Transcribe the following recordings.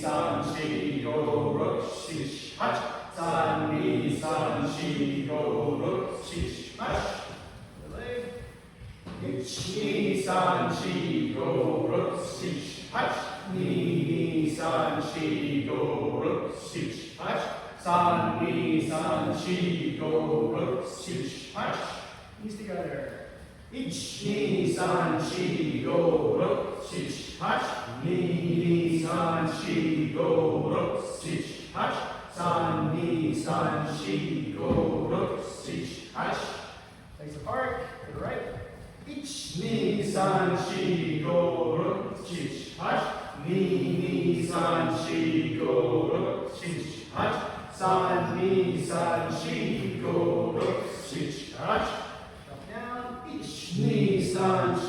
3, 4, 5, 6, 7, 3, 2, 3, 4, 5, 6, 8. The leg. 1, 2, 3, 4, 5, 6, 8. 2, 2, 3, 4, 5, 6, 8. 3, 2, 3, 4, 6, 8. Knees together. 1, 2, 3, 4, 5, 6, 8. 2, 2, 3, 4, 5, 6, 8. 3, 2, 3, 4, 6, 8. Legs apart to the right. 1, 2, 3, 4, 5, 6, 8. 2, 2, 3, 4, 5, 6, 8. 3, 2, 3, 4, 6, 8. Drop down. 1, 2,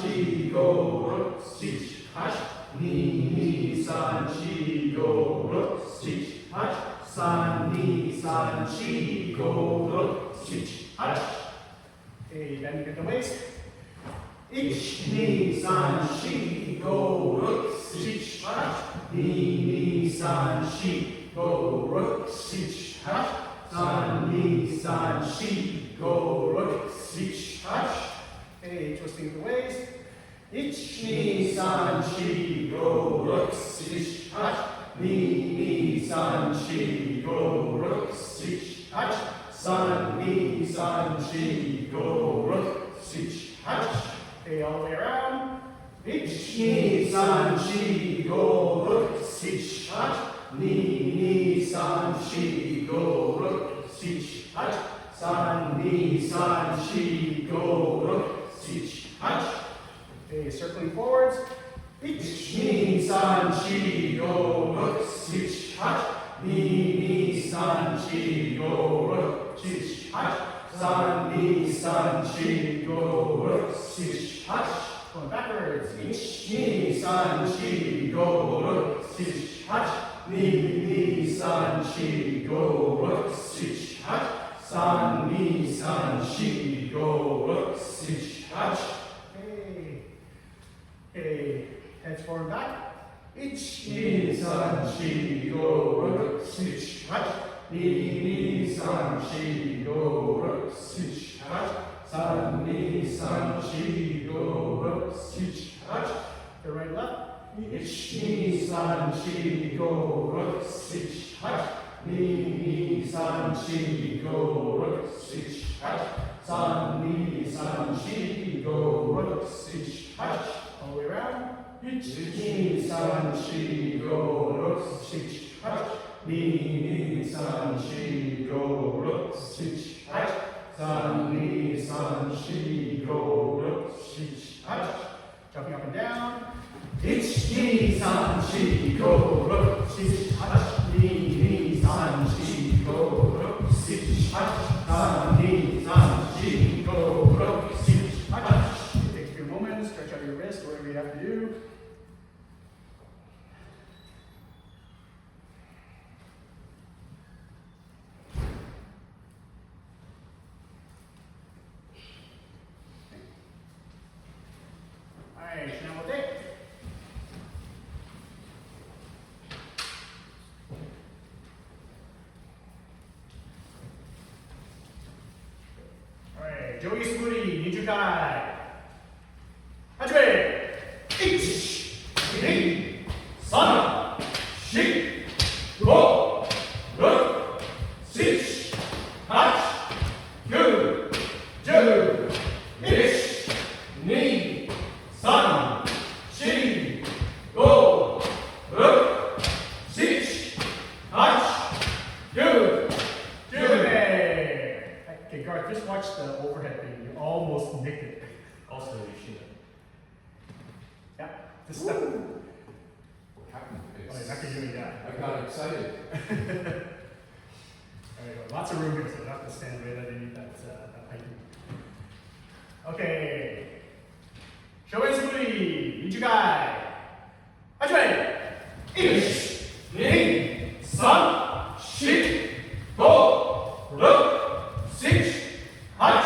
3, 4, 6, 8. 2, 2, 3, 4, 6, 8. 3, 2, 3, 4, 6, 8. 3, 2, 3, 4, 6, 8. Okay, bend at the waist. 1, 2, 3, 4, 6, 8. 2, 2, 3, 4, 6, 8. 3, 2, 3, 4, 6, 8. Okay, twisting the waist. 1, 2, 3, 4, 6, 8. 2, 2, 3, 4, 6, 8. 3, 2, 3, 4, 6, 8. Okay, all the way around. 1, 2, 3, 4, 6, 8. 2, 2, 3, 4, 6, 8. 3, 2, 3, 4, 6, 8. Okay, circling forwards. 1, 2, 3, 4, 6, 8. 2, 2, 3, 4, 6, 8. 3, 2, 3, 4, 6, 8. Going backwards. 1, 2, 3, 4, 6, 8. 2, 2, 3, 4, 6, 8. 3, 2, 3, 4, 6, 8. Okay, heads forward back. 1, 2, 3, 4, 6, 8. 2, 2, 3, 4, 6, 8. 3, 2, 3, 4, 6, 8. The right left. 1, 2, 3, 4, 6, 8. 2, 2, 3, 4, 6, 8. 3, 2, 3, 4, 6, 8. All the way around. 1, 2, 3, 4, 6, 8. 2, 2, 3, 4, 6, 8. 3, 2, 3, 4, 6, 8. Jumping up and down. 1, 2, 3, 4, 6, 8. 2, 2, 3, 4, 6, 8. 3, 2, 3, 4, 6, 8. Take a few moments, stretch out your wrist, whatever you have to do. Alright, now we'll take. Alright, Joey Smoothie, Nijukai. Hajime! 1, 2, 3, 4, 5, 6, 8, 9, 10, 11, Garth, just watch the overhead thing. You almost nicked it. Also, you should. Yeah, just step. What happened? Oh, you're not gonna do it, yeah. I got excited. There you go. Lots of room here, so you don't have to stand right underneath that height. Okay. Shoei Suri, Ichigai. Hajime! Ish, Nin, San, Shi, Go, Ru, Six, Hach,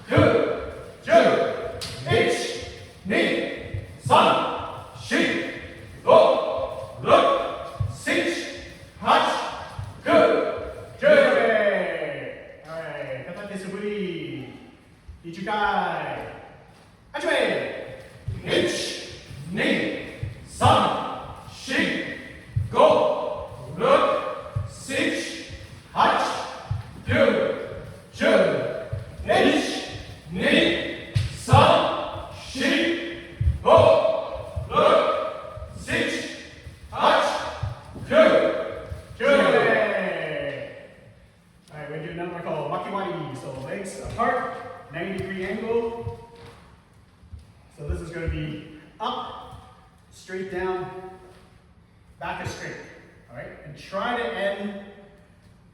Ku, Ju, Ich, Nin, San, Shi, Go, Ru, Six, Hach, Ku, Ju. Alright, Katate Suburi, Ichigai. Hajime! Ich, Nin, San, Shi, Go, Ru, Six, Hach, Ku, Ju. Ich, Nin, San, Shi, Go, Ru, Six, Hach, Ku, Ju. Alright, we're gonna do another one called Makiwari. So legs apart, 90-degree angle. So this is going to be up, straight down, back is straight. All right, and try to end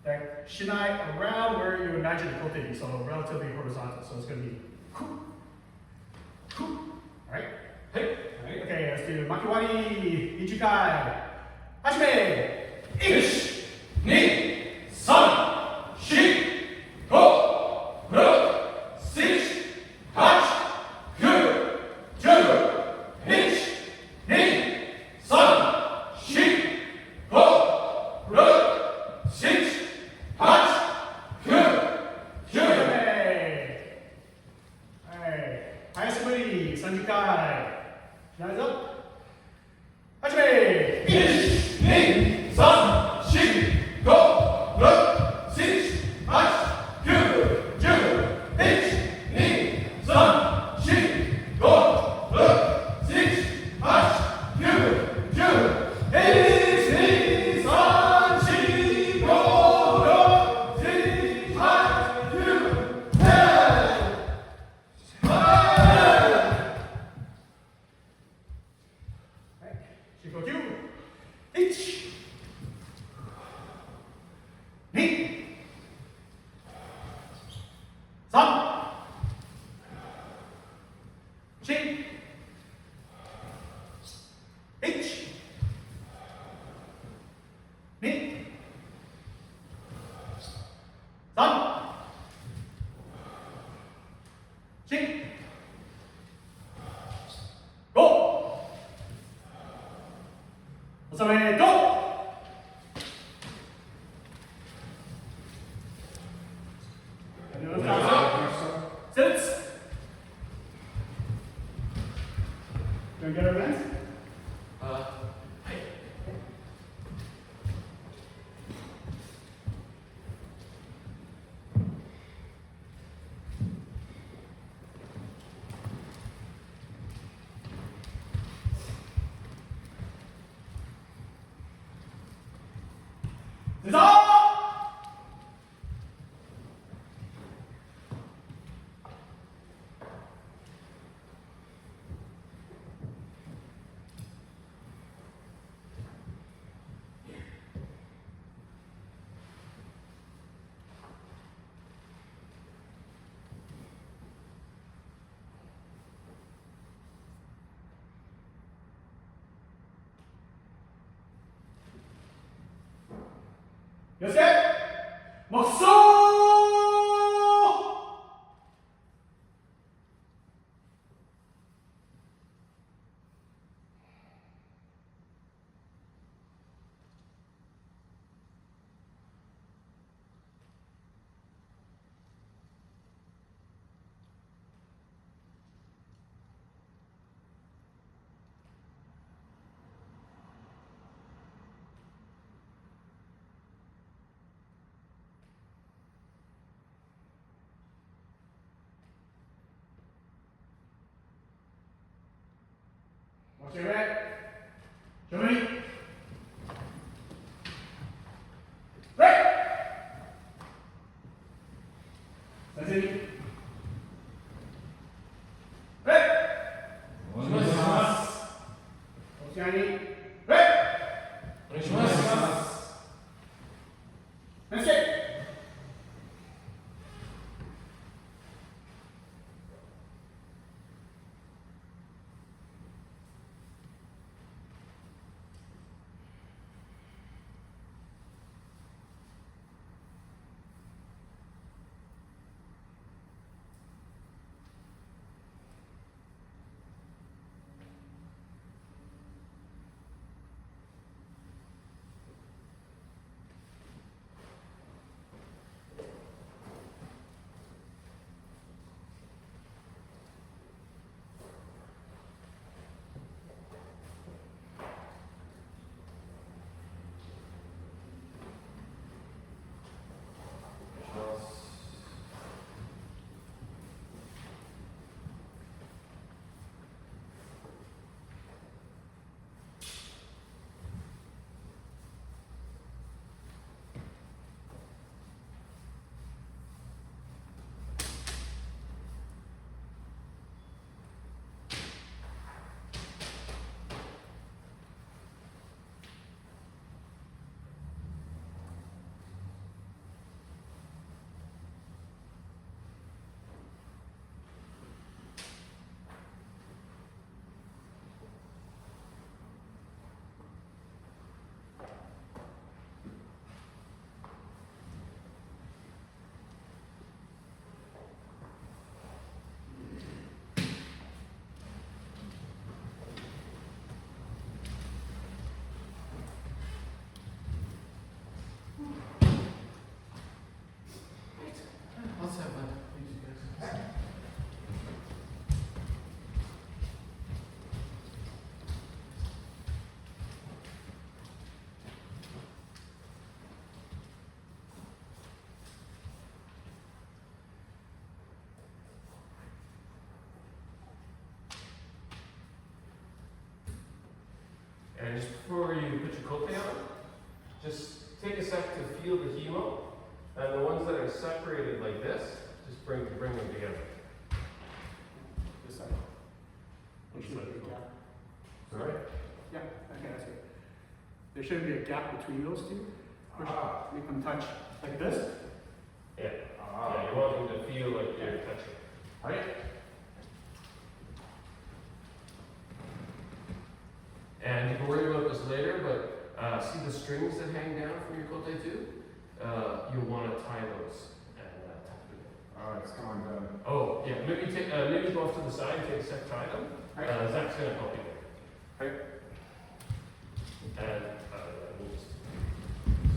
that shinai around where you imagine the kote is, so relatively horizontal. So it's going to be all right. Hey. All right. Okay, let's do Makiwari, Ichikai. Hajime! Ish, Ni, San, Shi, Go, Ru, Six, Hach, Ku, Ju, Ich, Ni, San, Shi, Go, Ru, Six, Hach, Ku, Ju. Alright. Hayasuburi, Sanjukai. Eyes up. Hajime! Ich, Ni, San, Shi, Go, Ru, Six, Hach, Ku, Ju, Ich, Ni, San, Shi, Go, Ru, Six, Hach, Ku, Ju. Ich, Ni, San, Shi, Go, Ru, Six, Hach, Ku, Shikoku. Ich. Ni. San. Shi. Ich. Ni. San. Shi. Go. おさめ、ゴー Sit. Do you get our hands? 여섯, 먹소! Right. Germany. Right. That's it. Oceani. That's it. Let's have that. And just before you put your kote on, just take a sec to feel the hemo. And the ones that are separated like this, just bring them together. This side. Which Should side? be a gap. Sorry? Yeah, okay, that's good. There shouldn't be a gap between those two. Push, make them touch like this. Yeah. Yeah, you want them to feel like you're touching. Right? And you can worry about this later, but see the strings that hang down from your kote too? You'll want to tie those and tuck them in. Alright, it's coming down. Oh, yeah, maybe maybe go off to the side and take a sec, tie them. Zach's going to help you there. Right. And we'll just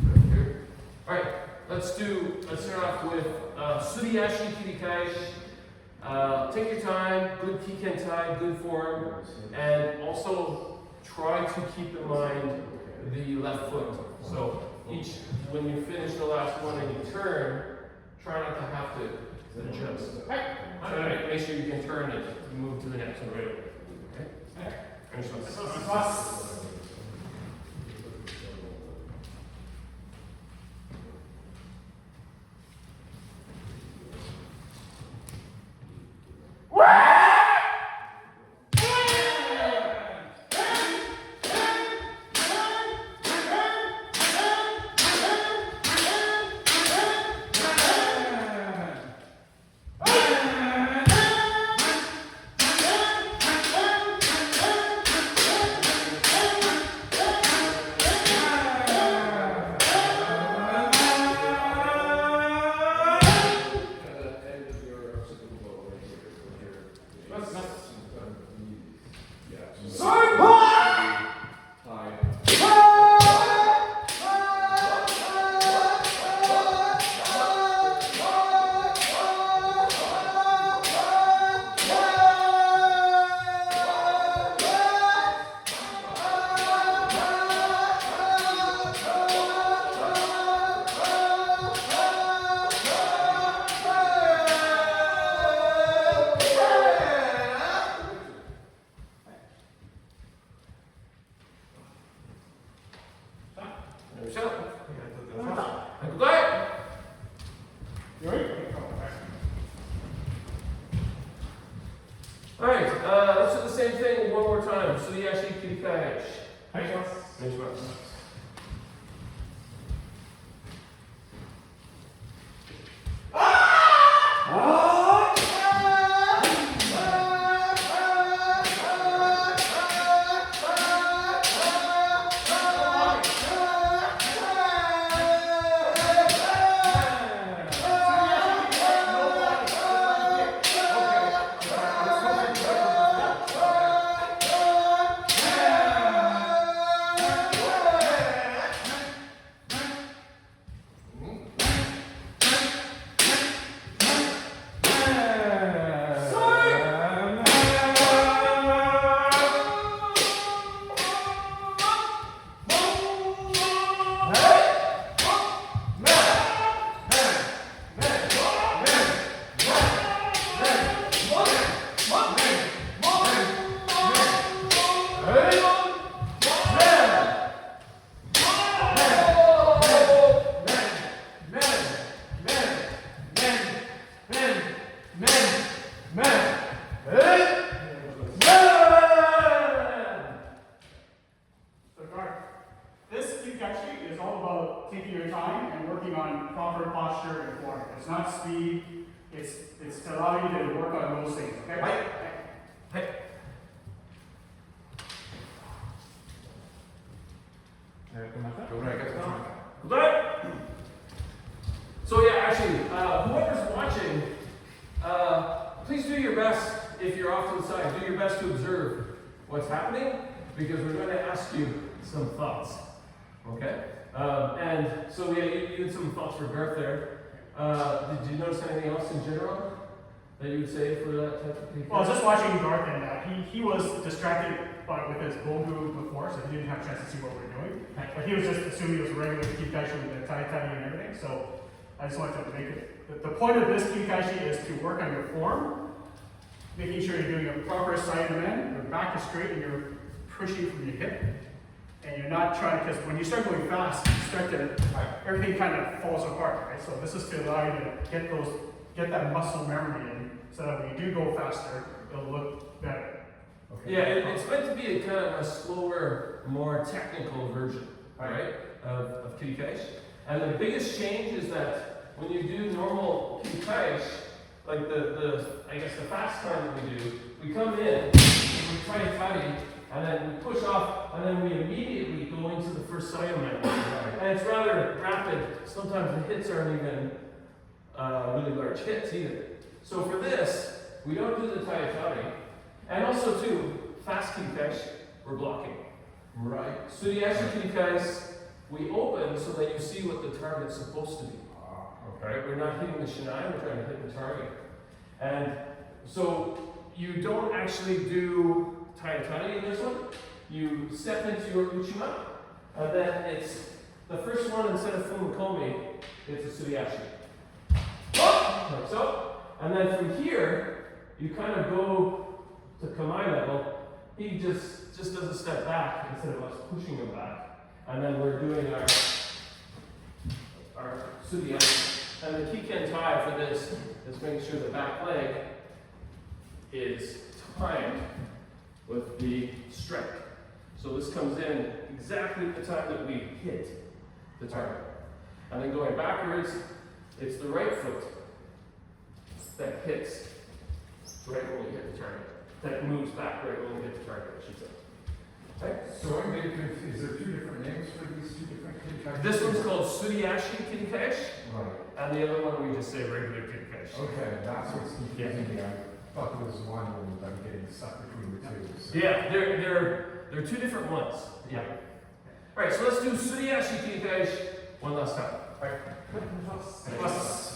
right here. All right, let's start off with Suriyashi Kirikaishi. Take your time, good kikentai, good form, and also try to keep in mind the left foot. So when you finish the last one and you turn, try not to have to adjust. Try to make sure you can turn it and move to the next one right away. Okay? Finish this. All right, let's do the same thing one more time. Suriyashi Kirikaesh. Taking your time and working on proper posture and form. It's not speed, it's to allow you to work on those things, okay? Right. Hey. Good. So yeah, actually, whoever's watching, please do your best, if you're off to the side, do your best to observe what's happening, because we're going to ask you some thoughts, okay? And so yeah, you had some thoughts for Garth there. Did you notice anything else in general that you would say for that type of thing? Well, I was just watching Garth, and he was distracted with his bogu before, so he didn't have a chance to see what we were doing. But he was just assuming it was a regular kikaishi with the tai-tai and everything, so I just wanted to make it. The point of this kikaishi is to work on your form, making sure you're doing a proper side bend, your back is straight, and you're pushing from your hip. And you're not trying, because when you start going fast, you start to, everything kind of falls apart, right? So this is to allow you to get that muscle memory in, so that when you do go faster, it'll look better. Okay. Yeah, it's meant to be a kind of a slower, more technical version, right, of kirikaishi. And the biggest change is that when you do normal kirikaishi, like I guess the fast time that we do, we come in, and we try to fight, and then we push off, and then we immediately go into the first sayama. And it's rather rapid. Sometimes the hits aren't even really large hits either. So for this, we don't do the tai-tai. And also too, fast kirikaishi, we're blocking. Right. Suriyashi kirikaishi, we open so that you see what the target's supposed to be. Okay. We're not hitting the shinai, we're trying to hit the target. And so you don't actually do tai-tai in this one. You step into your uchima, and then it's the first one instead of fumakomi, it's a suriyashi. Like so. And then from here, you kind of go to kamai level. He just does a step back instead of us pushing him back. And then we're doing our suriyashi. And the kiken tai for this is making sure the back leg is timed with the strike. So this comes in exactly at the time that we hit the target. And then going backwards, it's the right foot that hits right when we hit the target. That moves back right when we hit the target, I should say. Okay? So I'm maybe confused. Is there two different names for these two different kirikaishi? This one's called Suriyashi kirikaishi, Right. and the other one we just say regular kirikaishi. Okay, that's what's confusing me. I thought there was one and I'm getting stuck between the two. So. Yeah, they're two different ones. Yeah. All right, so let's do Suriyashi kirikaishi one last time. All right. Plus.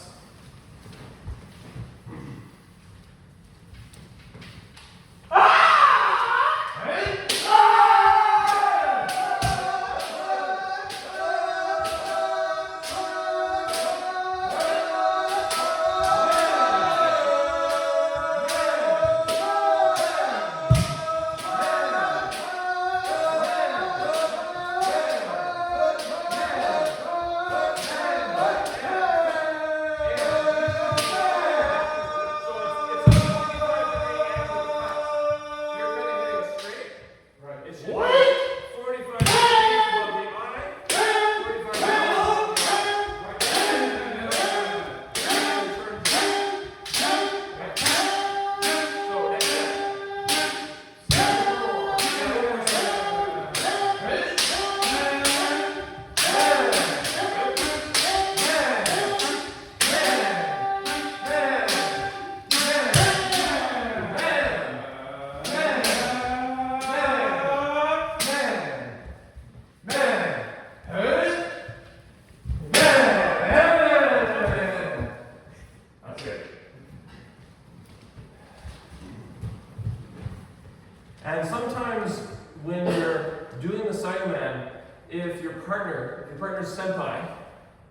And sometimes when you're doing the Cyberman, if your partner's senpai,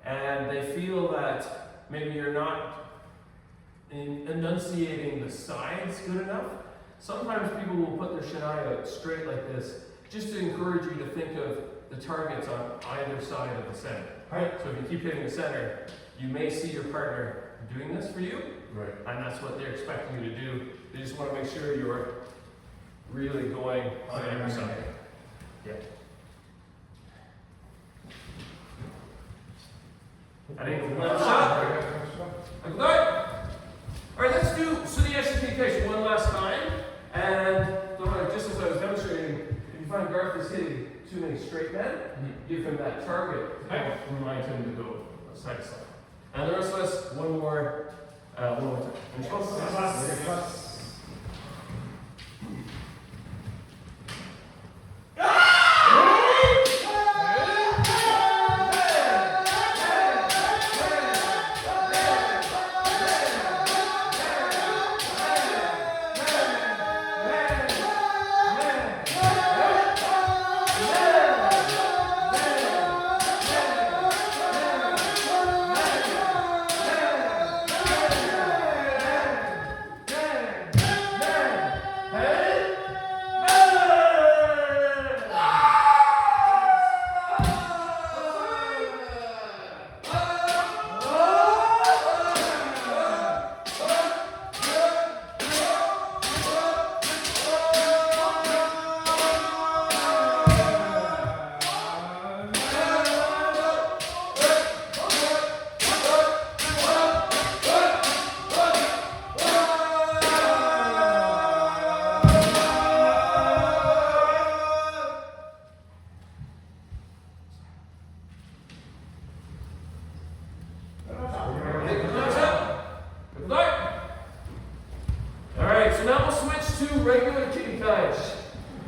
and they feel that maybe you're not enunciating the sides good enough, sometimes people will put their shinai out straight like this, just to encourage you to think of the targets on either side of the center. Right. So if you keep hitting the center, you may see your partner doing this for you, Right. and that's what they're expecting you to do. They just want to make sure you're really going on every side. Yeah. I think left shot. Like that. All right, let's do Sudiyasha case one last time. And just as I was demonstrating, if you find Garth is hitting too many straight men, give him that target to remind him to go side to side. And the rest of us, one more time.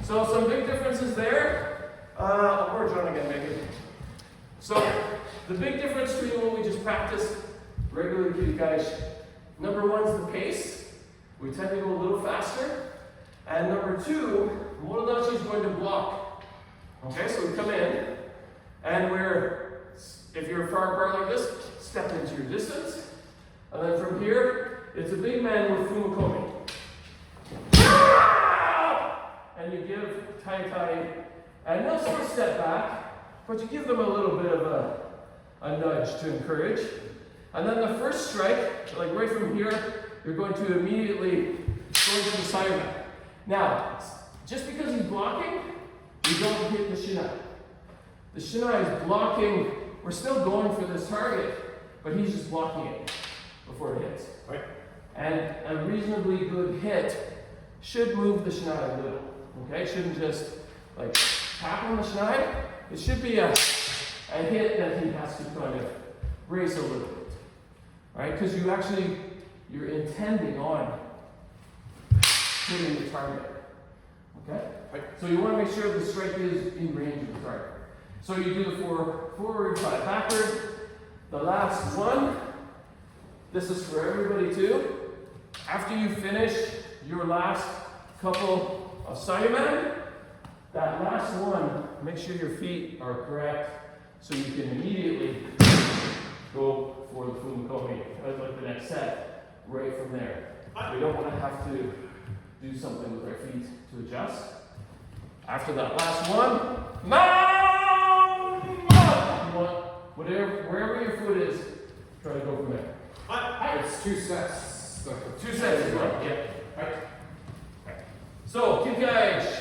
So some big differences there. Or John again, maybe. So the big difference between what we just practiced, regular kirikaishi, number one is the pace. We tend to go a little faster. And number two, Morodachi is going to block. Okay, so we come in, and if you're far apart like this, step into your distance. And then from here, it's a big man with fumakomi. And you give tai, and they'll sort of step back, but you give them a little bit of a nudge to encourage. And then the first strike, like right from here, you're going to immediately go into the side. Now, just because he's blocking, you don't hit the shinai. The shinai is blocking, we're still going for this target, but he's just blocking it before it hits. Right. And a reasonably good hit should move the shinai a little. Okay, it shouldn't just like tap on the shinai. It should be a hit that he has to kind of brace a little bit. Right? Because you're intending on hitting the target. Okay? Right. So you want to make sure the strike is in range of the target. So you do the forward, 5 backward. The last one, this is for everybody too. After you finish your last couple of Sayuman, that last one, make sure your feet are correct so you can immediately go for the fumakomi, like the next set, right from there. We don't want to have to do something with our feet to adjust. After that last one, wherever your foot is, try to go from there. It's 2 sets. 2 sets as well, yeah. Right. So, kirikaishi.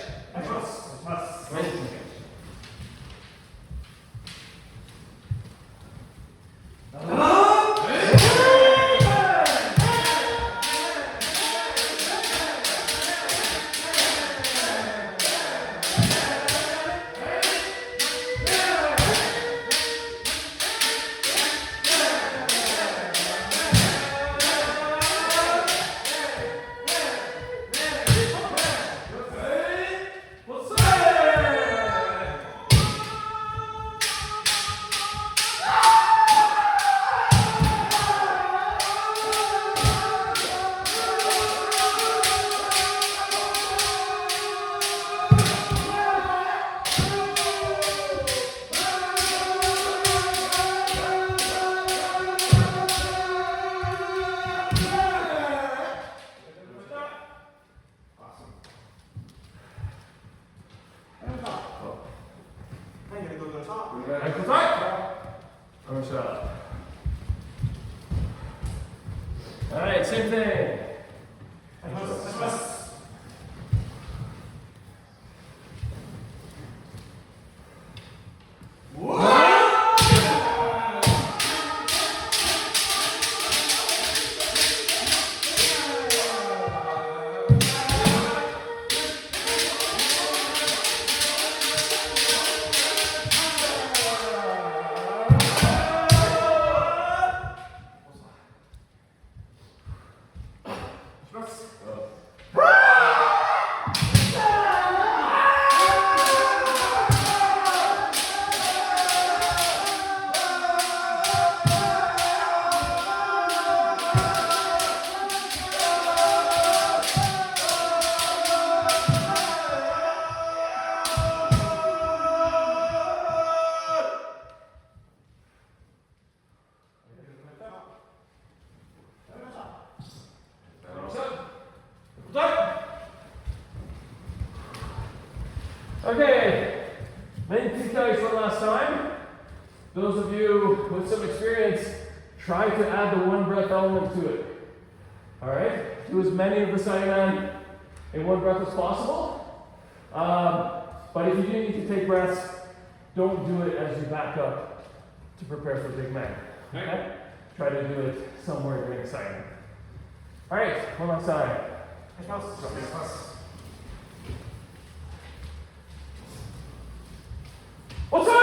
Okay, main kikais one last time. Those of you with some experience, try to add the one breath element to it. Alright? Do as many of the Sainan in one breath as possible. But if you do need to take breaths, don't do it as you back up to prepare for big man. Okay? Try to do it somewhere during Sainan. Alright, one last time. What's up?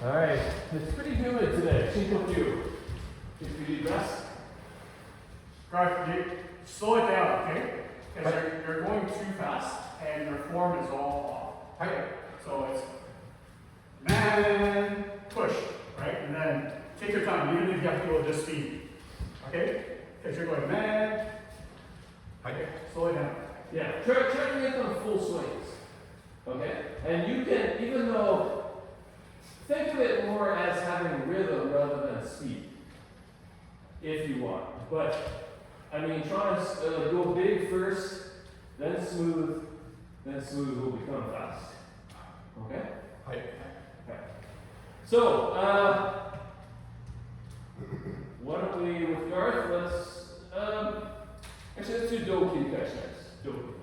Alright, it's pretty humid today. Think you. If you need rest. Garth, slow it down, okay? Because you're going too fast and your form is all off. Okay? So it's man, push, right? And then take your time, even if you have to go at this speed. Okay? Because you're going man. Okay, slow it down. Yeah, try to get them full swings. Okay? And you can, even though, think of it more as having rhythm rather than speed. If you want. But, I mean, try to go big first, then smooth will become fast. Okay? Okay. So, why don't we, with Garth, let's do bogu next. Bogu.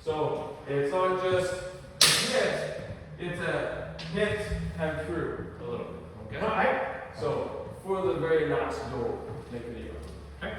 So it's not just a hit, it's a hit and through a little bit. Okay? Alright. So for the very last do, make it even. Okay.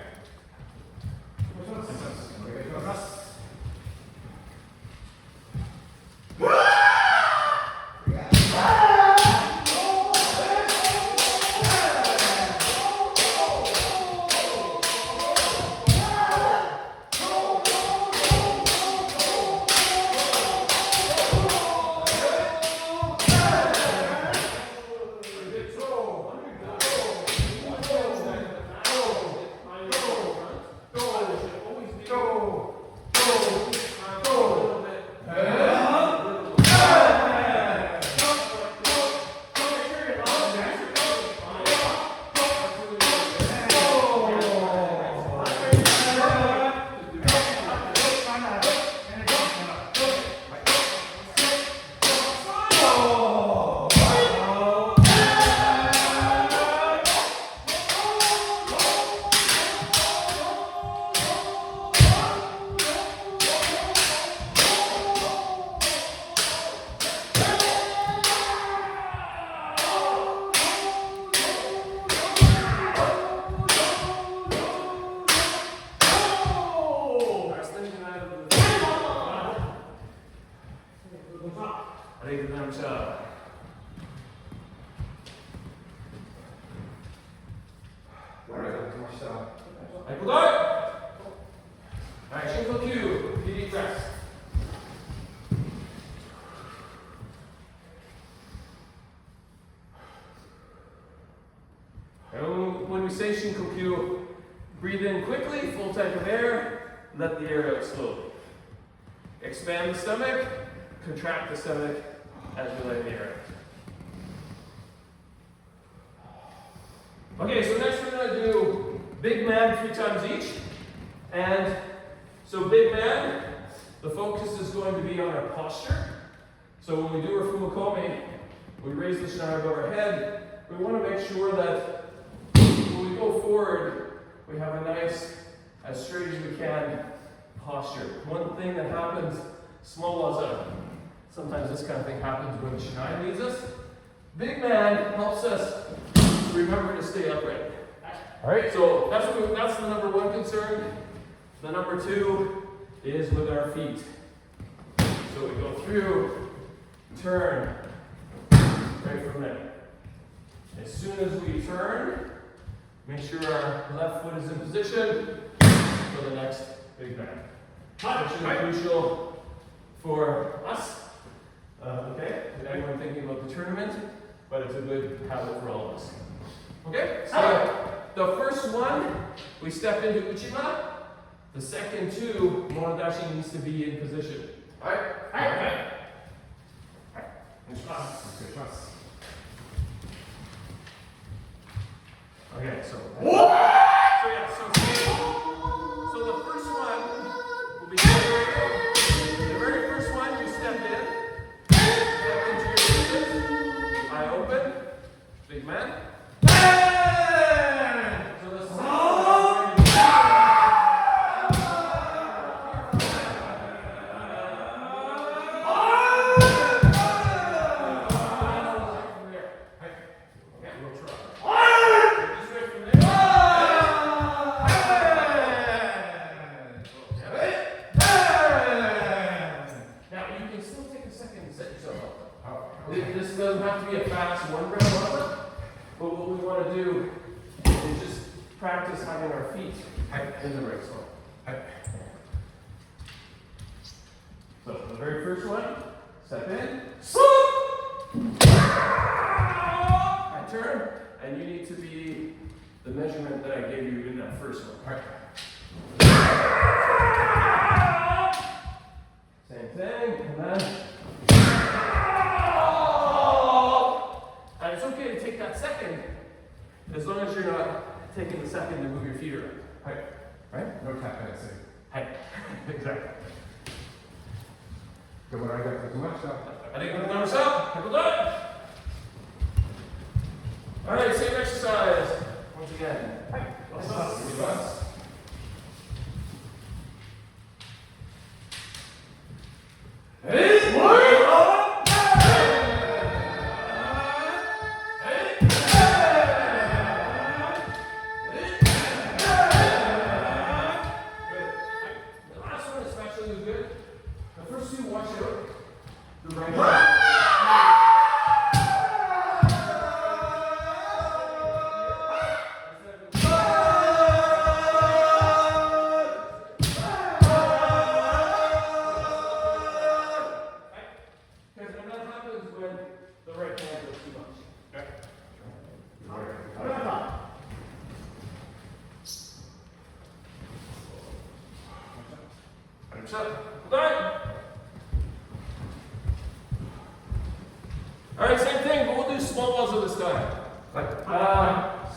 When we say Shinkokyu, breathe in quickly, full tank of air, let the air out slowly. Expand the stomach, contract the stomach as you let the air out. Okay, so next we're going to do big man 3 times each. And so big man, the focus is going to be on our posture. So when we do our fumakomi, we raise the shinai above our head. We want to make sure that when we go forward, we have a nice, as straight as we can, posture. One thing that happens, small waza, sometimes this kind of thing happens when the shinai leads us. Big man helps us remember to stay upright. All right, so that's the number 1 concern. The number 2 is with our feet. So we go through, turn, right from there. As soon as we turn, make sure our left foot is in position for the next big man. Which is crucial for us. Okay, anyone thinking about the tournament, but it's a good habit for all of us. Okay, so the first one, we step into Uchima. The second 2, Monodashi needs to be in position. Alright? Alright. Okay, so the first one will be the very first one you step into your position. Eye open, big man. So the second one This doesn't have to be a fast one round waza, but what we want to do is just practice having our feet in the right spot. So the very first one, step in, I turn, and you need to be the measurement that I gave you in that first one. Same thing, and then. And it's okay to take that second, as long as you're not taking the second to move your feet around. Right? No tap dancing. Exactly. Good one, I got too much stuff. I think we're numbers up. People done. All right, same exercise. Once again. The last one especially was good. The first two, watch out. The right hand. Because when that happens when the right hand goes too much. Alright, same thing, but we'll do small waza this time.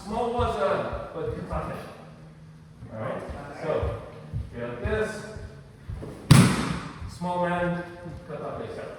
Small waza, but katate. Alright, so, yeah, like this. Small man, katate style.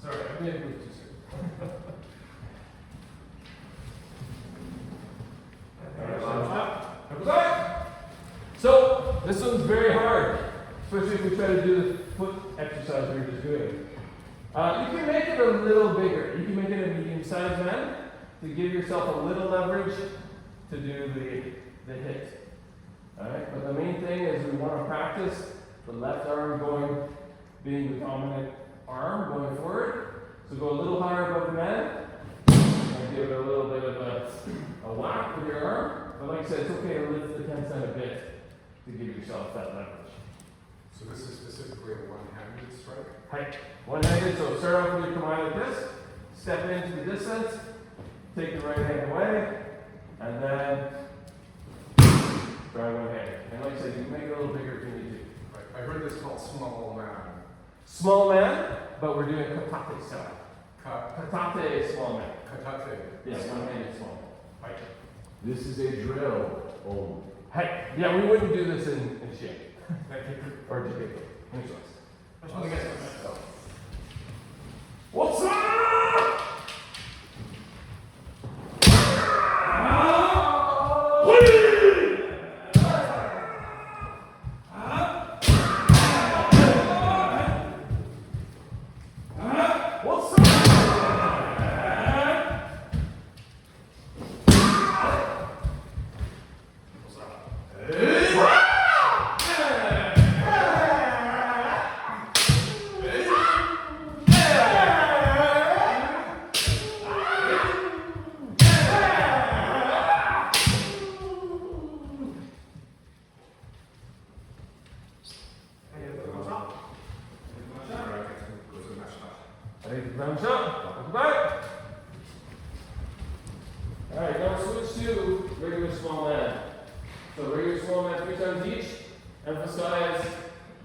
Sorry, I may have moved too soon. So, this one's very hard, especially if we try to do the foot exercise we were just doing. You can make it a little bigger. You can make it a medium-sized man to give yourself a little leverage to do the hit. Alright, but the main thing is we want to practice the left arm being the dominant arm going forward. So go a little higher above the man and give it a little bit of a whack with your arm. But like I said, it's okay to lift the tension a bit to give yourself that leverage. So this is specifically a one-handed strike? Right. One-handed, so start off with your command like this, step into the distance, take the right hand away, and then try one hand. And like I said, you can make it a little bigger if you need to. I heard this called small man. Small man, but we're doing katate style. Katate is small man. Katate. Yes, one-handed small man. Right. This is a drill. Oh. Hey, yeah, we wouldn't do this in shape. Or jiu-jitsu. Finish this. What's up? Round shot, welcome back. Alright, now switch to regular small man. So regular small man 3 times each. Emphasize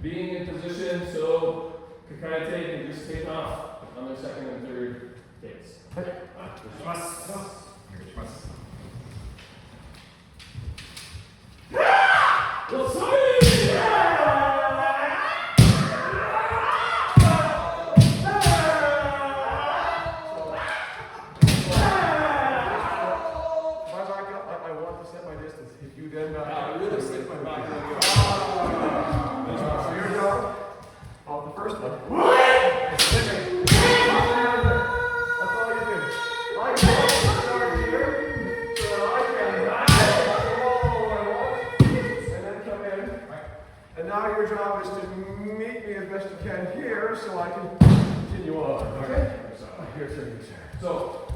being in position so kakai can just take off on their second and third hits. And now your job is to meet me as best you can here so I can continue on. Okay? Here's your So,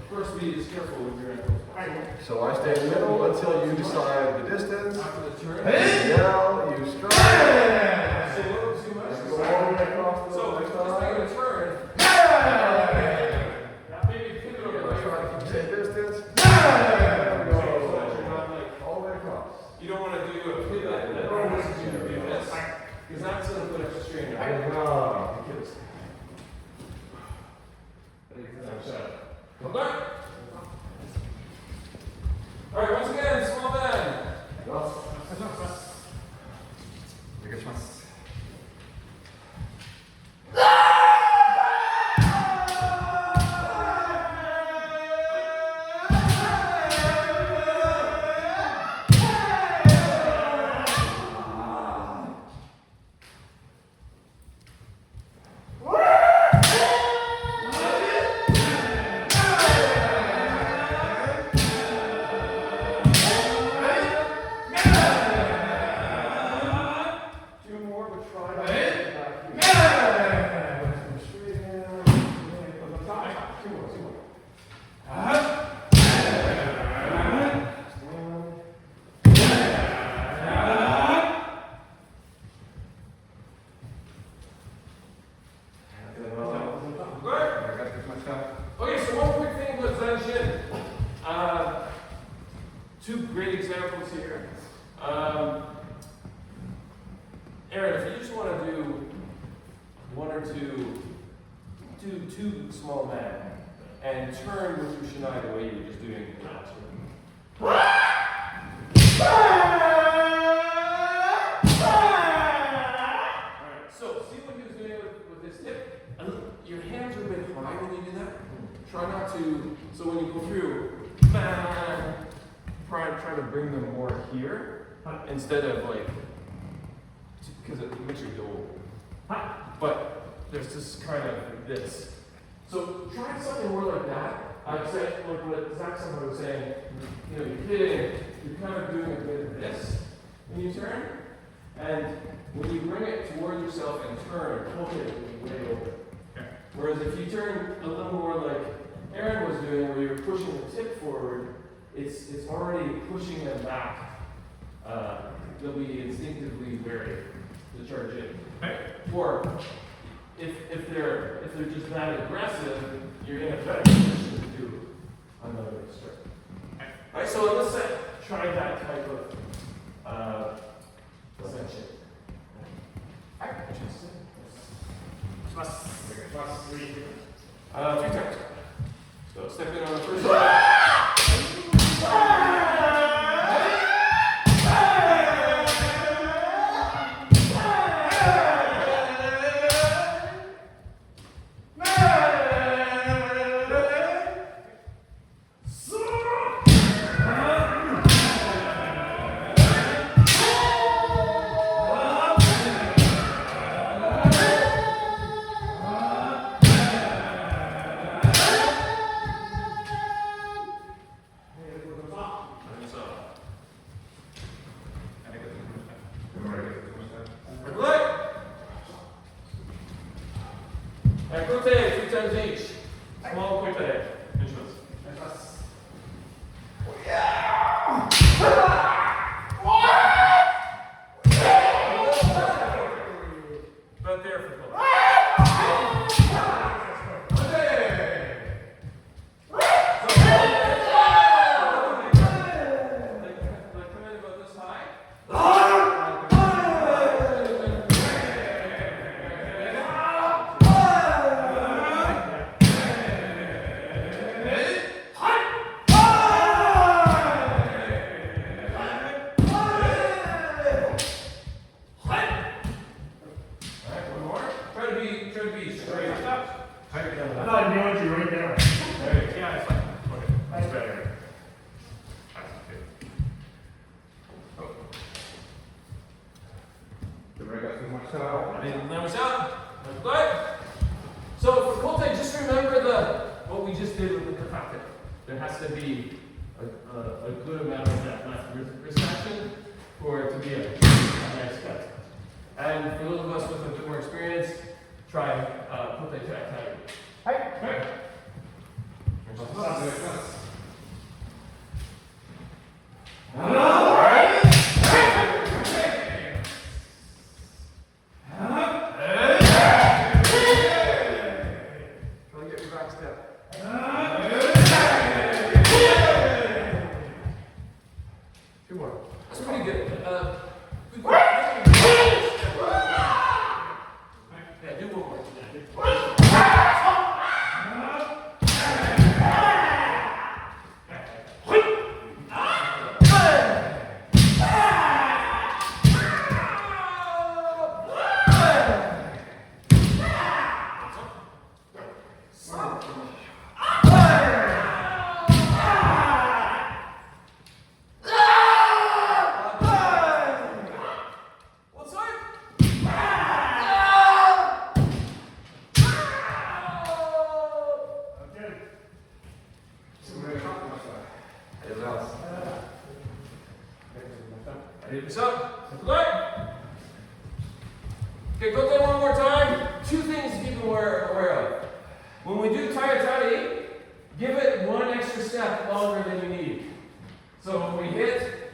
first be just careful with your ankles. So I stay in the middle until you decide the distance. After the turn. You yell, you strike. So what was too much? Go all the way across the So next just side. make a turn. Maybe pivot over the Try to way. keep the same distance. So that you're not like, All the way across. you don't want to do a pivot and then forces you to do this. Because that's going to put extra strain on you. No. Okay. All right, once again, small bend. お願いします。Okay, so one quick thing with Zanshin. Two great examples here. Aaron, if you just want to do one or two small men and turn with your shinai the way you were just doing it last Alright, so see what he was doing with his hip? Your hands are a bit high when you do that. Try not to, so when you go through, try to bring them more here instead of like, because it makes you go, but there's just kind of this. So try something more like that. I'd say, like what Zach was saying, you know, you're kind of doing a bit of this when you turn, and when you bring it toward yourself and turn, hold it way open. Whereas if you turn a little more like Aaron was doing, where you're pushing the tip forward, it's already pushing them back. They'll be instinctively wary to charge in. Or if they're just that aggressive, you're in a better position to do another strike. Alright, so let's try that type of ascension. Three times. So step in on the first one. Three times each. Small quick leg. But there for both. So for Kote, just remember what we just did with the kafate. There has to be a good amount of that left wrist action for it to be a nice cut. And for those of us with a bit more experience, try Kote track tag. Right. Try to get your back step. Two more. That's pretty good. Yeah, do one more. What's up? Okay. Anyone else? Ready this up? Good. Okay, go there one more time. Two things to keep aware of. When we do tire tally, give it one extra step longer than you need. So when we hit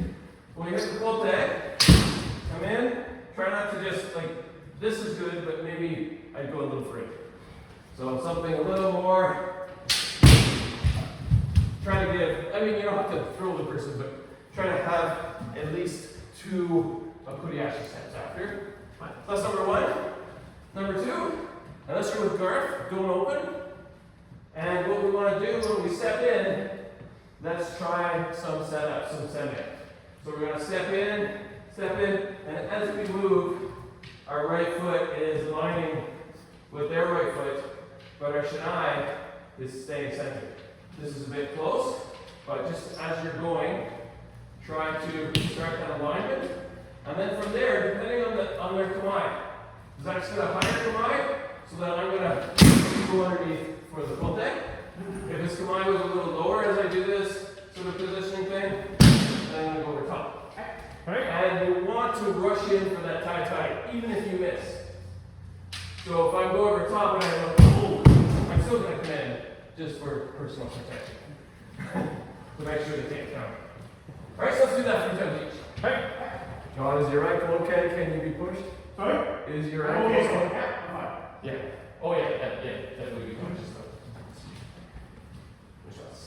the pull tag, come in, try not to just like, this is good, but maybe I'd go a little further. So something a little more, try to give, I mean, you don't have to throw the person, but try to have at least 2 Kuriashi steps after. That's number 1. Number 2, unless you're with Garth, don't open. And what we want to do when we step in, let's try some setup, some semi. So we're going to step in, and as we move, our right foot is aligning with their right foot, but our shinai is staying centered. This is a bit close, but just as you're going, try to start that alignment. And then from there, depending on their kamai, is that just going to higher kamai, so that I'm going to go underneath for the pull tag. If his kamai was a little lower as I do this sort of positioning thing, then I'm going to go over top. Right. And you want to rush in for that tie, even if you miss. So if I go over top and I go, oh, I'm still going to come in just for personal protection. To make sure they can't count. Alright, so let's do that 3 times each. Hey. John, is your ankle okay? Can you be pushed? Sorry? Is your Oh, ankle yes, okay? Yeah. Oh yeah, definitely be conscious though. Push us.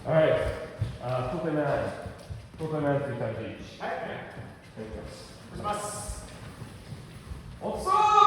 Alright, Pokemon 3 times each. What's up?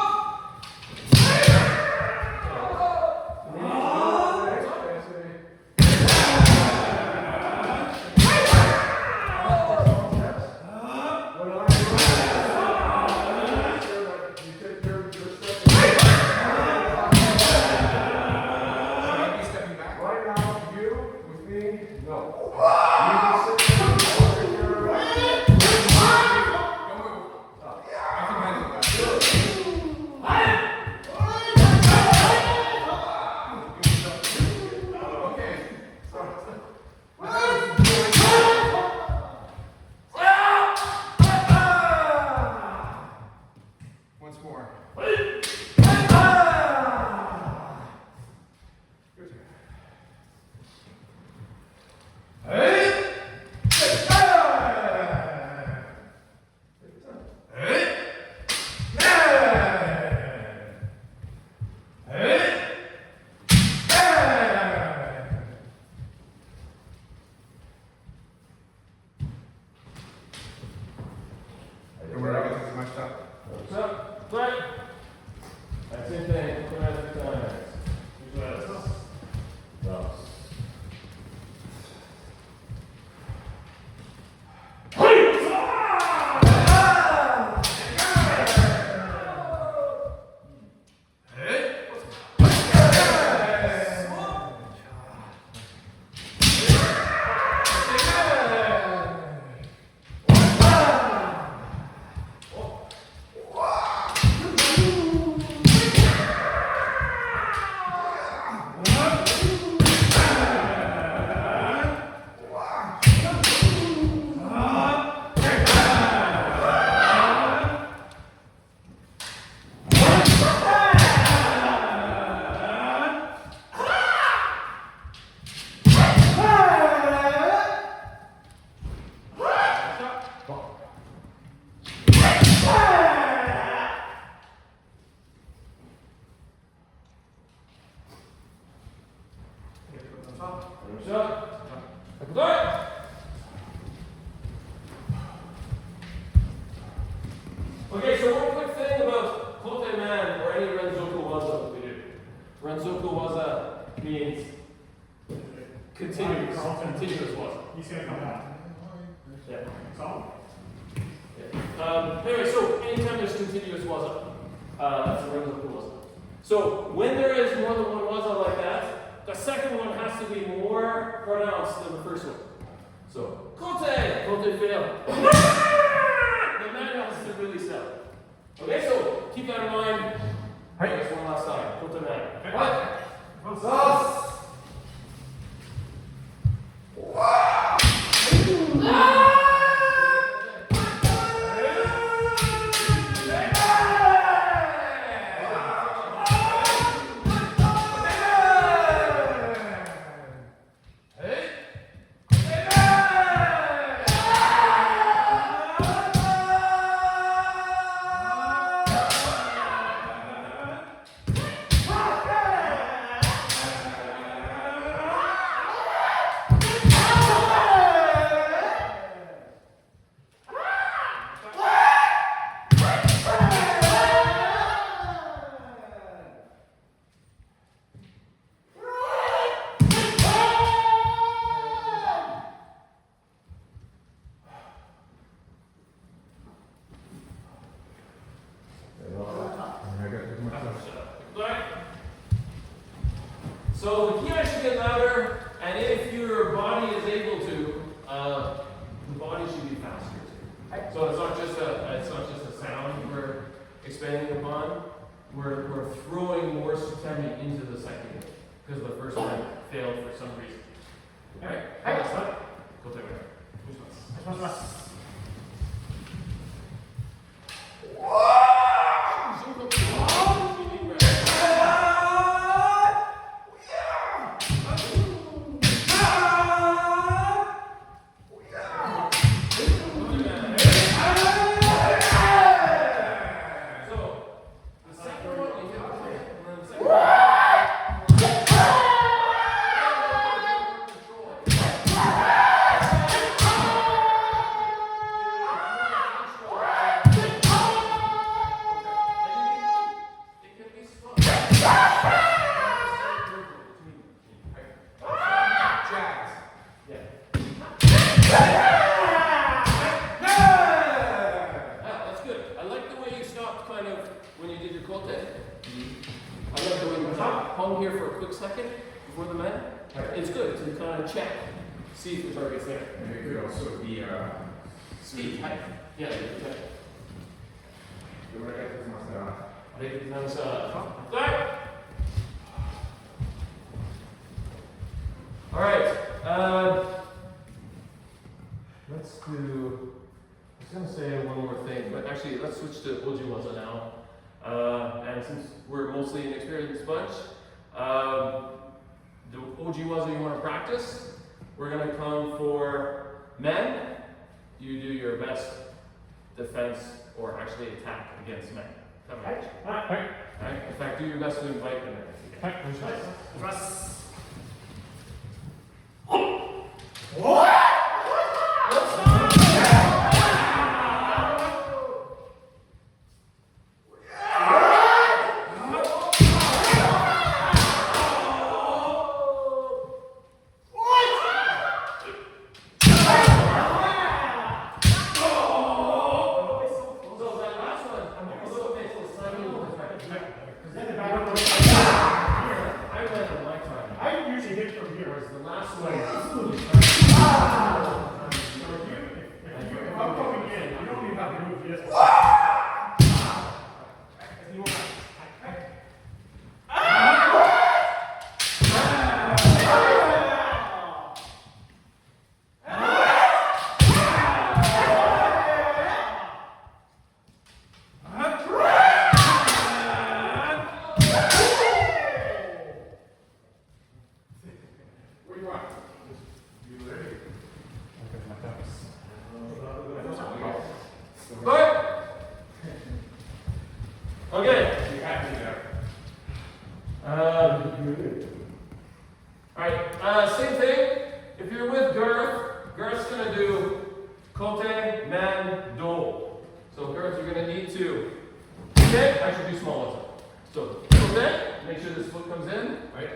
And where I get my stuff? So, right. That's same thing. Come out 3 times. Okay, so one quick thing about Kote Man or any Renzoku Waza that we do. Renzoku Waza means continuous Waza. He's gonna come back. Yeah. Solid. Anyway, so anytime there's continuous Waza, that's a Renzoku Waza. So when there is more than one Waza like that, the second one has to be more pronounced than the first one. So, Kote fail. The man has to really sell. Okay, so keep that in mind. Hey. Just one last time. Kote man. What? So the key should get louder, and if your body is able to, the body should be faster too. So it's not just a sound we're expanding upon. We're throwing more sutemi into the second one because the first one failed for some reason. All right. Go take it. Hung here for a quick second before the men. It's good to kind of check, see if the target's there. And it could also be Speed. Yeah, check. All right. Let's do. I was gonna say one more thing, but actually, let's switch to Ojiwaza now. And since we're mostly an experienced bunch, the Ojiwaza you want to practice, we're going to come for men. You do your best defense or actually attack against men. Come on. All right. In fact, do your best to invite them in. Yes. Good. Okay. Alright, same thing. If you're with Garth, Garth's gonna do kote, man, do. So Garth, you're gonna need to, okay, I should do small ones. So, kote, make sure this foot comes in, right?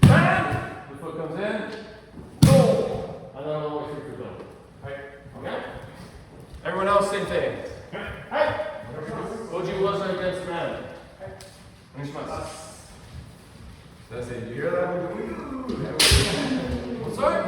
Man, the foot comes in, do, and then all the way through for do. Right? Okay? Everyone else, same thing. Bogu was against man. That's it. You hear that? Sorry?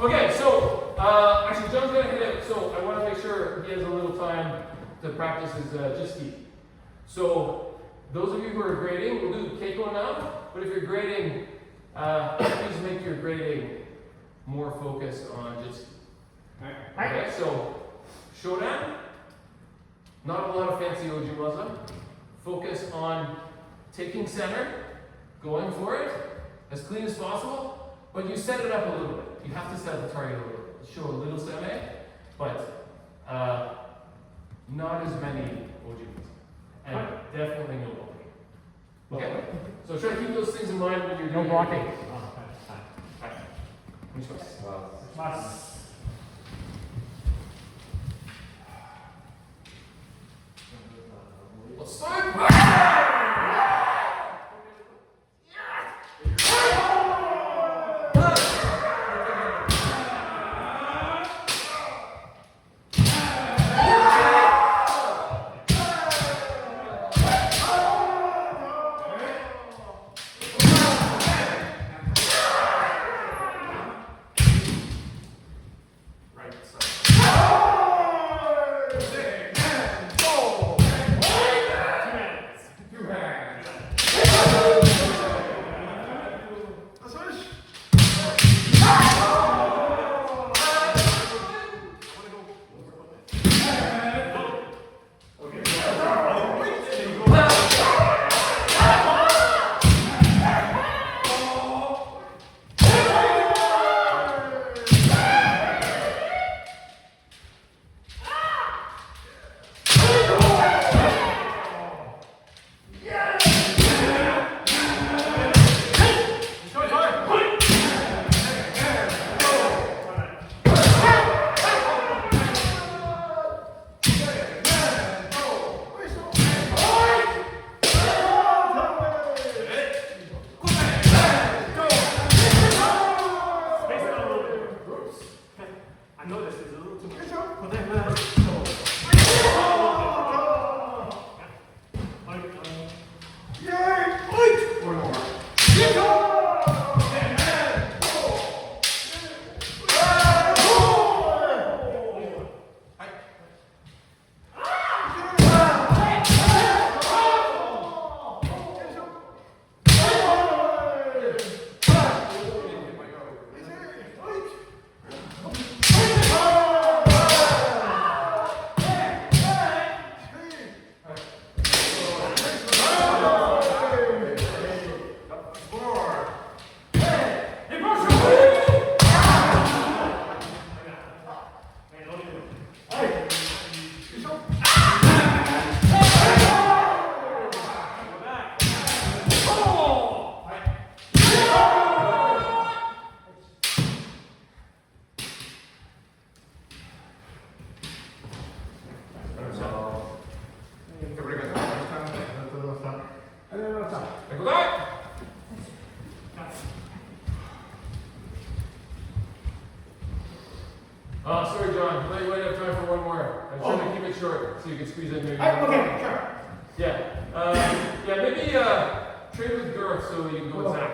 Okay, so actually John's gonna hit it, so I want to make sure he has a little time to practice his jiski. So those of you who are grading, we'll do keiko now, but if you're grading, please make your grading more focused on jiski. Okay, so shodan, not a lot of fancy ojimaza. Focus on taking center, going for it, as clean as possible, but you set it up a little bit. You have to set the target a little bit. Show a little seme, but not as many ojimas. And definitely no blocking. Okay? So try to keep those things in mind when you're doing No blocking. Let's start! this is a little too much. One more. Ecco dai! Sorry, John. You might have time for one more. I'm trying to keep it short so you can squeeze in maybe. Okay, sure. Yeah. Maybe trade with Garth so you can go with Zach.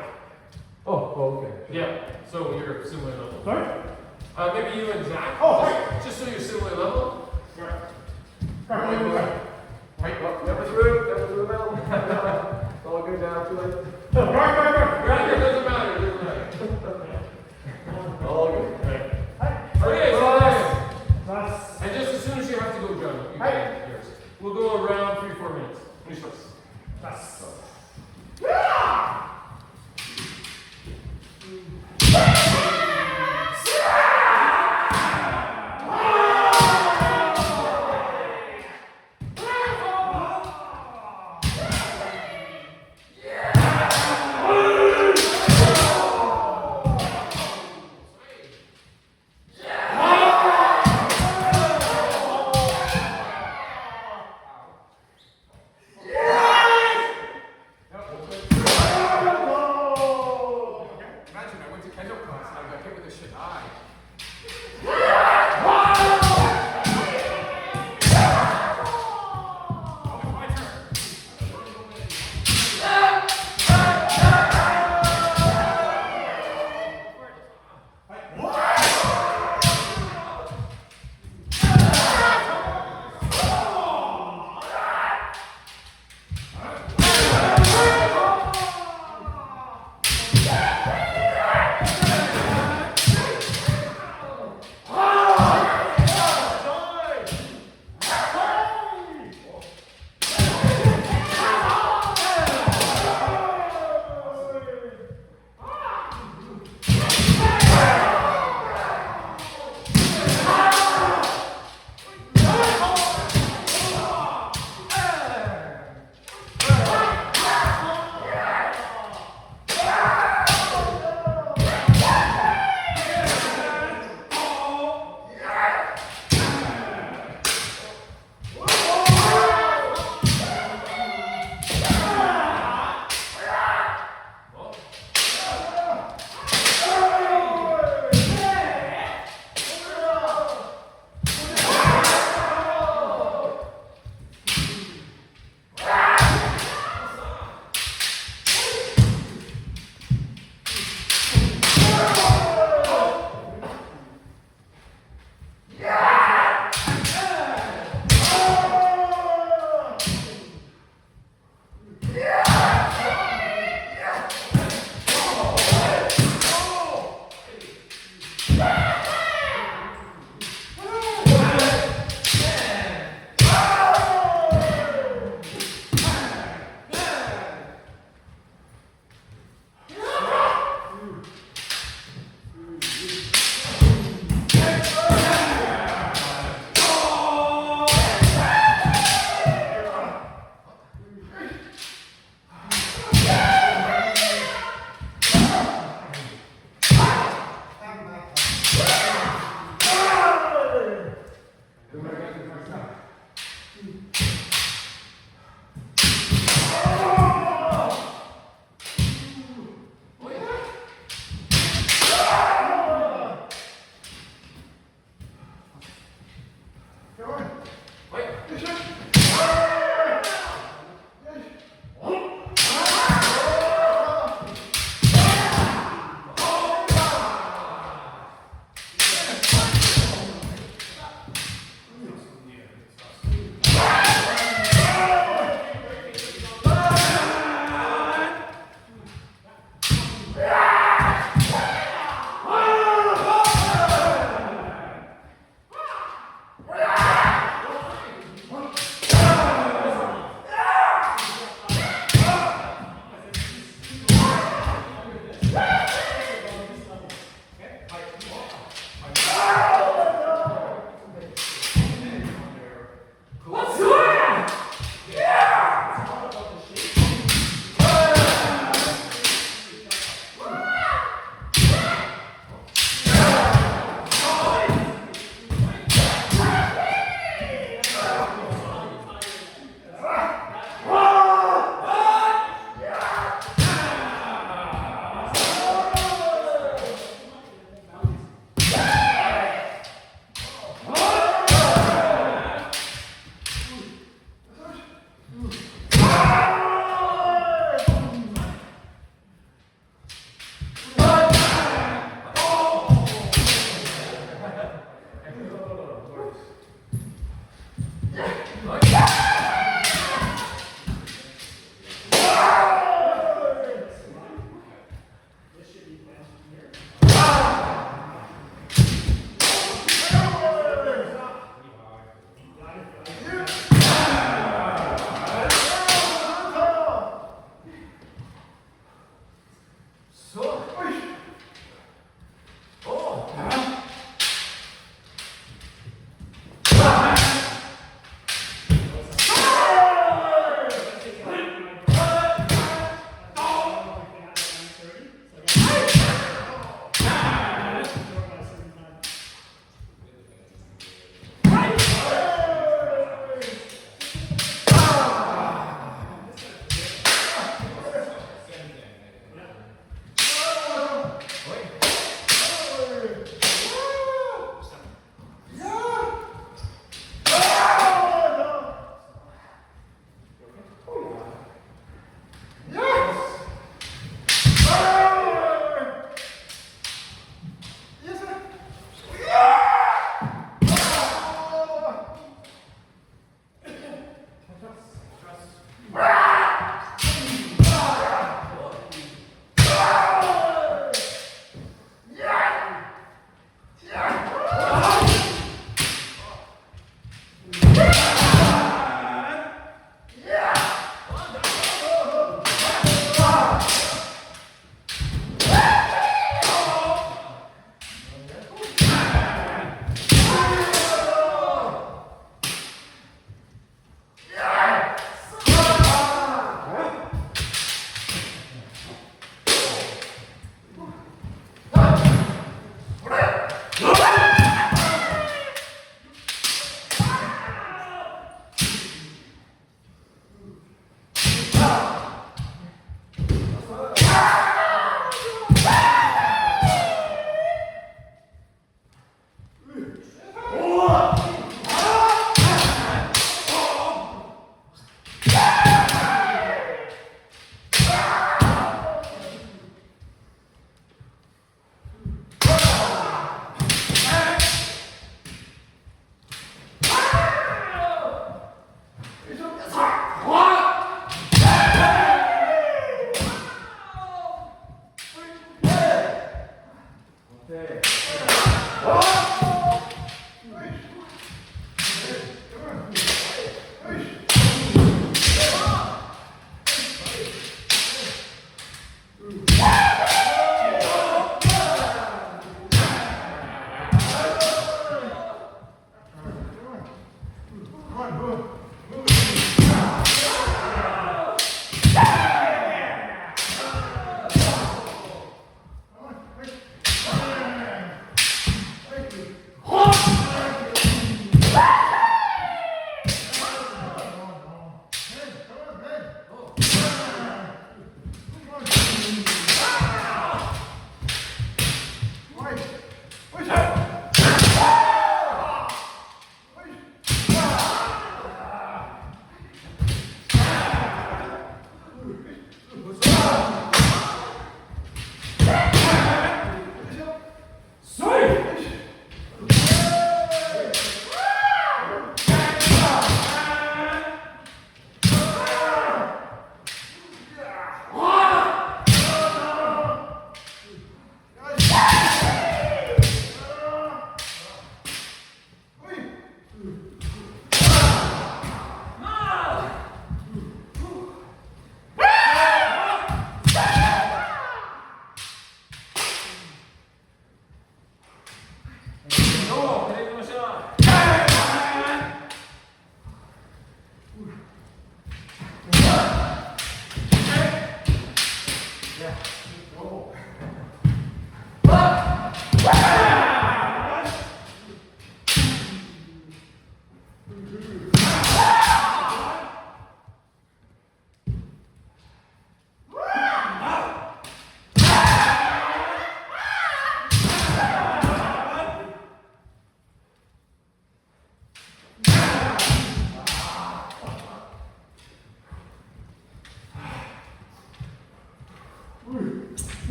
Oh, okay. Yeah, so you're similar level. Sorry? Maybe you and Zach. Oh, just so you're similar level. Never through the middle. It's all good now, too late. Right, it doesn't matter. All good. Okay, so and just as soon as you have to go, John, you can yours. We'll go around 3-4 minutes. Listos. Imagine I went to kendo class and I got hit with a shit eye.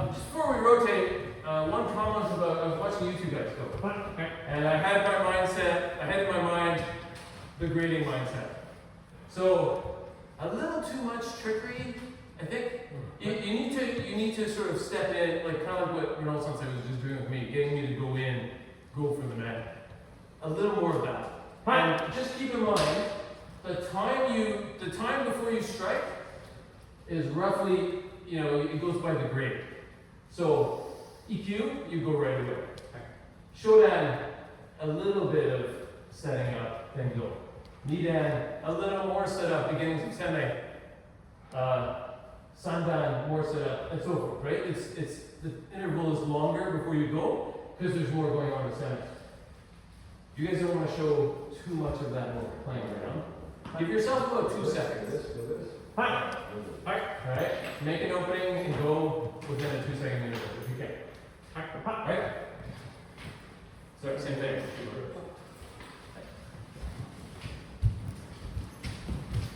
Just before we rotate, one comment about, I was watching you two guys go. And I had in my mind the grading mindset. So, a little too much trickery, I think. You need to sort of step in, like kind of what Ronald Sunset was just doing with me, getting me to go for the man. A little more of that. And just keep in mind, the time before you strike is roughly, it goes by the grade. So, EQ, you go right away. Shodan, a little bit of setting up, then go. Nidan, a little more setup, beginnings of Seme. Sandan, more setup, and so forth, right? It's the interval is longer before you go, because there's more going on in Seme. You guys don't want to show too much of that when we're playing around. Give yourself about 2 seconds. Alright? Make an opening and go within a 2-second interval if you can. Right? So same thing.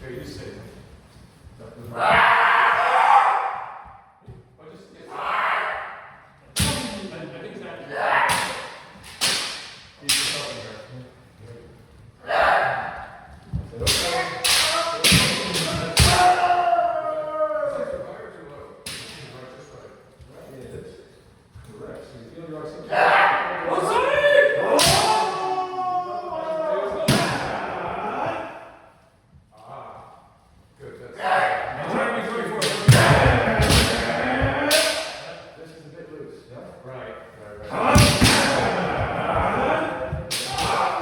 Here, you say.